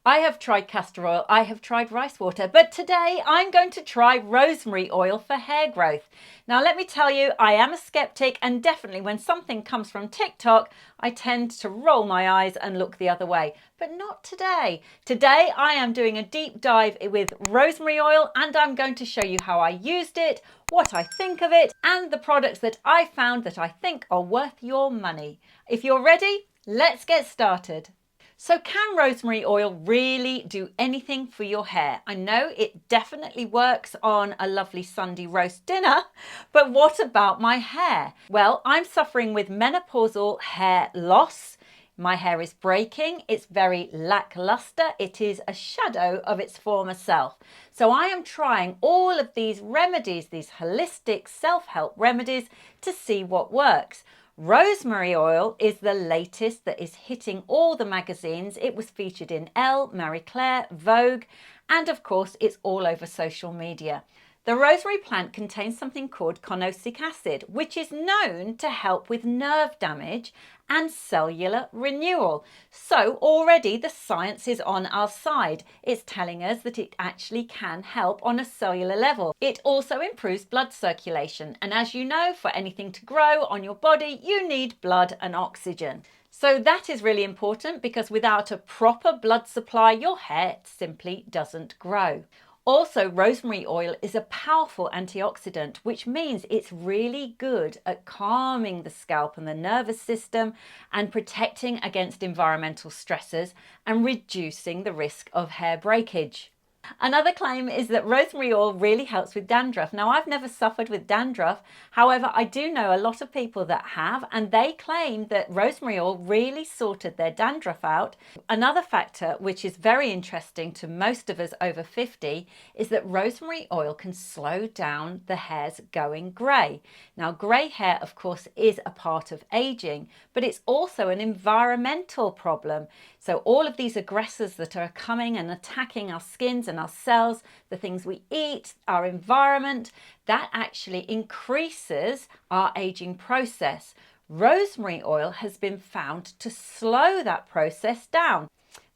I have tried castor oil, I have tried rice water, but today I'm going to try rosemary oil for hair growth. Now let me tell you, I am a skeptic, and definitely when something comes from TikTok, I tend to roll my eyes and look the other way, but not today. Today I am doing a deep dive with rosemary oil, and I'm going to show you how I used it, what I think of it, and the products that I found that I think are worth your money. If you're ready, let's get started. So can rosemary oil really do anything for your hair? I know it definitely works on a lovely Sunday roast dinner, but what about my hair? Well, I'm suffering with menopausal hair loss. My hair is breaking, it's very lackluster, it is a shadow of its former self. So I am trying all of these remedies, these holistic self-help remedies, to see what works. Rosemary oil is the latest that is hitting all the magazines. It was featured in Elle, Marie Claire, Vogue, and of course it's all over social media. The rosemary plant contains something called carnosic acid, which is known to help with nerve damage and cellular renewal. So already the science is on our side. It's telling us that it actually can help on a cellular level. It also improves blood circulation. And as you know, for anything to grow on your body, you need blood and oxygen. So that is really important, because without a proper blood supply, your hair simply doesn't grow. Also, rosemary oil is a powerful antioxidant, which means it's really good at calming the scalp and the nervous system and protecting against environmental stresses and reducing the risk of hair breakage. Another claim is that rosemary oil really helps with dandruff. Now, I've never suffered with dandruff. However, I do know a lot of people that have, and they claim that rosemary oil really sorted their dandruff out. Another factor, which is very interesting to most of us over 50, is that rosemary oil can slow down the hairs going grey. Now, grey hair, of course, is a part of aging, but it's also an environmental problem. So all of these aggressors that are coming and attacking our skins and our cells, the things we eat, our environment, that actually increases our aging process. Rosemary oil has been found to slow that process down.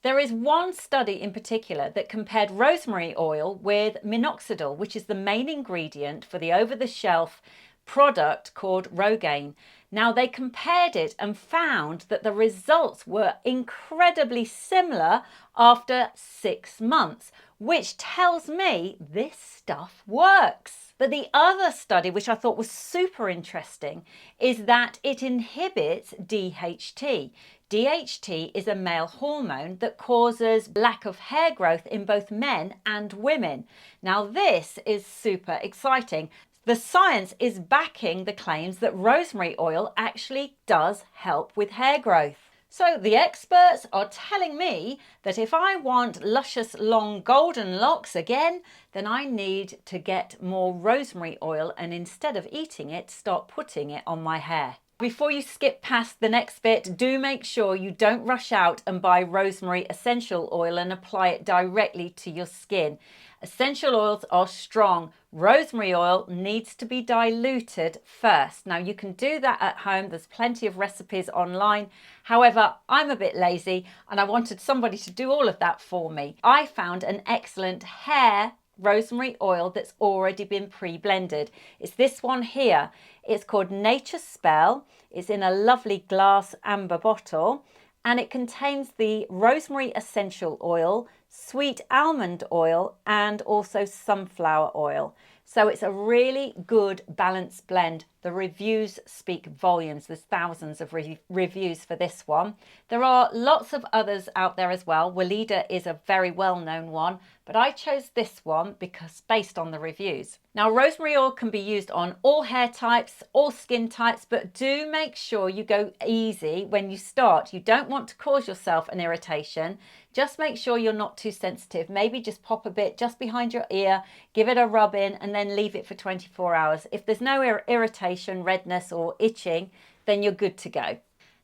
There is one study in particular that compared rosemary oil with minoxidil, which is the main ingredient for the over-the-shelf product called Rogaine. Now, they compared it and found that the results were incredibly similar after 6 months, which tells me this stuff works. But the other study, which I thought was super interesting, is that it inhibits DHT. DHT is a male hormone that causes lack of hair growth in both men and women. Now, this is super exciting. The science is backing the claims that rosemary oil actually does help with hair growth. So the experts are telling me that if I want luscious, long, golden locks again, then I need to get more rosemary oil, and instead of eating it, start putting it on my hair. Before you skip past the next bit, do make sure you don't rush out and buy rosemary essential oil and apply it directly to your skin. Essential oils are strong. Rosemary oil needs to be diluted first. Now, you can do that at home. There's plenty of recipes online. However, I'm a bit lazy and I wanted somebody to do all of that for me. I found an excellent hair rosemary oil that's already been pre-blended. It's this one here. It's called Nature Spell. It's in a lovely glass amber bottle, and it contains the rosemary essential oil, sweet almond oil, and also sunflower oil. So it's a really good balanced blend. The reviews speak volumes. There's thousands of reviews for this one. There are lots of others out there as well. Weleda is a very well-known one, but I chose this one because based on the reviews. Now, rosemary oil can be used on all hair types, all skin types, but do make sure you go easy when you start. You don't want to cause yourself an irritation. Just make sure you're not too sensitive. Maybe just pop a bit just behind your ear, give it a rub in, and then leave it for 24 hours. If there's no irritation, redness, or itching, then you're good to go.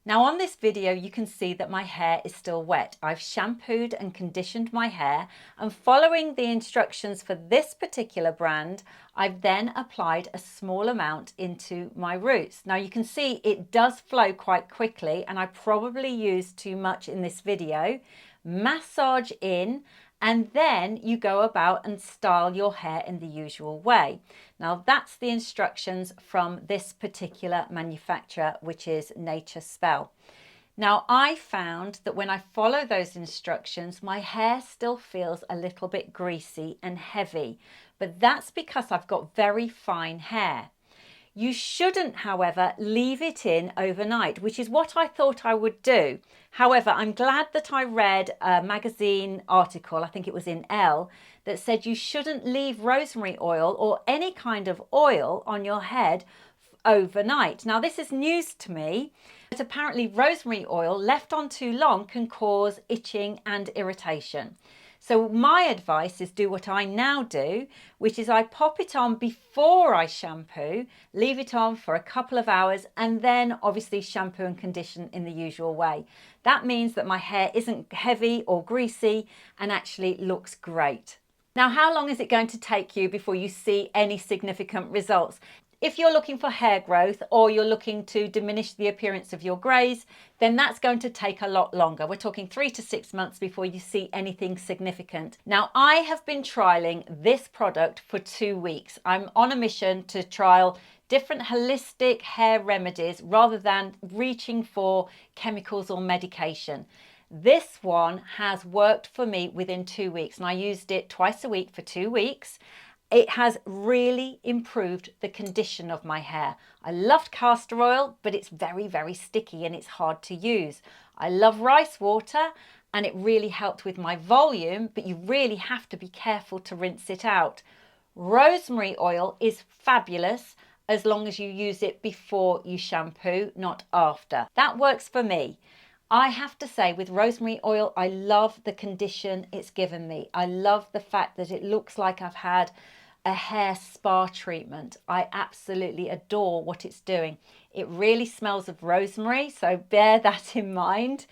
Now, on this video, you can see that my hair is still wet. I've shampooed and conditioned my hair, and following the instructions for this particular brand, I've then applied a small amount into my roots. Now, you can see it does flow quite quickly, and I probably used too much in this video, massage in, and then you go about and style your hair in the usual way. Now that's the instructions from this particular manufacturer, which is Nature Spell. Now I found that when I follow those instructions, my hair still feels a little bit greasy and heavy, but that's because I've got very fine hair. You shouldn't, however, leave it in overnight, which is what I thought I would do. However, I'm glad that I read a magazine article, I think it was in Elle, that said you shouldn't leave rosemary oil or any kind of oil on your head overnight. Now, this is news to me, but apparently rosemary oil left on too long can cause itching and irritation. So my advice is do what I now do, which is I pop it on before I shampoo, leave it on for a couple of hours, and then obviously shampoo and condition in the usual way. That means that my hair isn't heavy or greasy and actually looks great. Now, how long is it going to take you before you see any significant results? If you're looking for hair growth or you're looking to diminish the appearance of your greys, then that's going to take a lot longer. We're talking 3 to 6 months before you see anything significant. Now, I have been trialing this product for 2 weeks. I'm on a mission to trial different holistic hair remedies rather than reaching for chemicals or medication. This one has worked for me within 2 weeks, and I used it twice a week for 2 weeks. It has really improved the condition of my hair. I loved castor oil, but it's very, very sticky and it's hard to use. I love rice water and it really helped with my volume, but you really have to be careful to rinse it out. Rosemary oil is fabulous as long as you use it before you shampoo, not after. That works for me. I have to say, with rosemary oil, I love the condition it's given me. I love the fact that it looks like I've had a hair spa treatment. I absolutely adore what it's doing. It really smells of rosemary, so bear that in mind.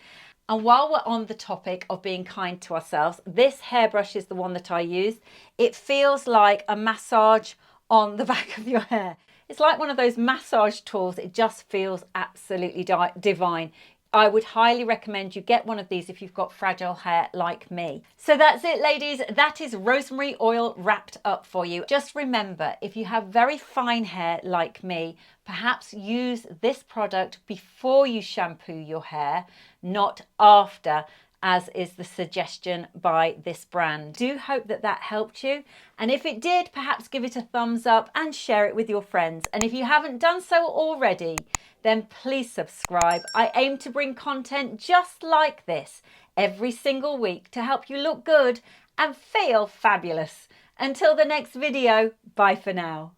And while we're on the topic of being kind to ourselves, this hairbrush is the one that I use. It feels like a massage on the back of your hair. It's like one of those massage tools. It just feels absolutely divine. I would highly recommend you get one of these if you've got fragile hair like me. So that's it, ladies. That is rosemary oil wrapped up for you. Just remember, if you have very fine hair like me, perhaps use this product before you shampoo your hair, not after, as is the suggestion by this brand. Do hope that that helped you. And if it did, perhaps give it a thumbs up and share it with your friends. And if you haven't done so already, then please subscribe. I aim to bring content just like this every single week to help you look good and feel fabulous. Until the next video, bye for now.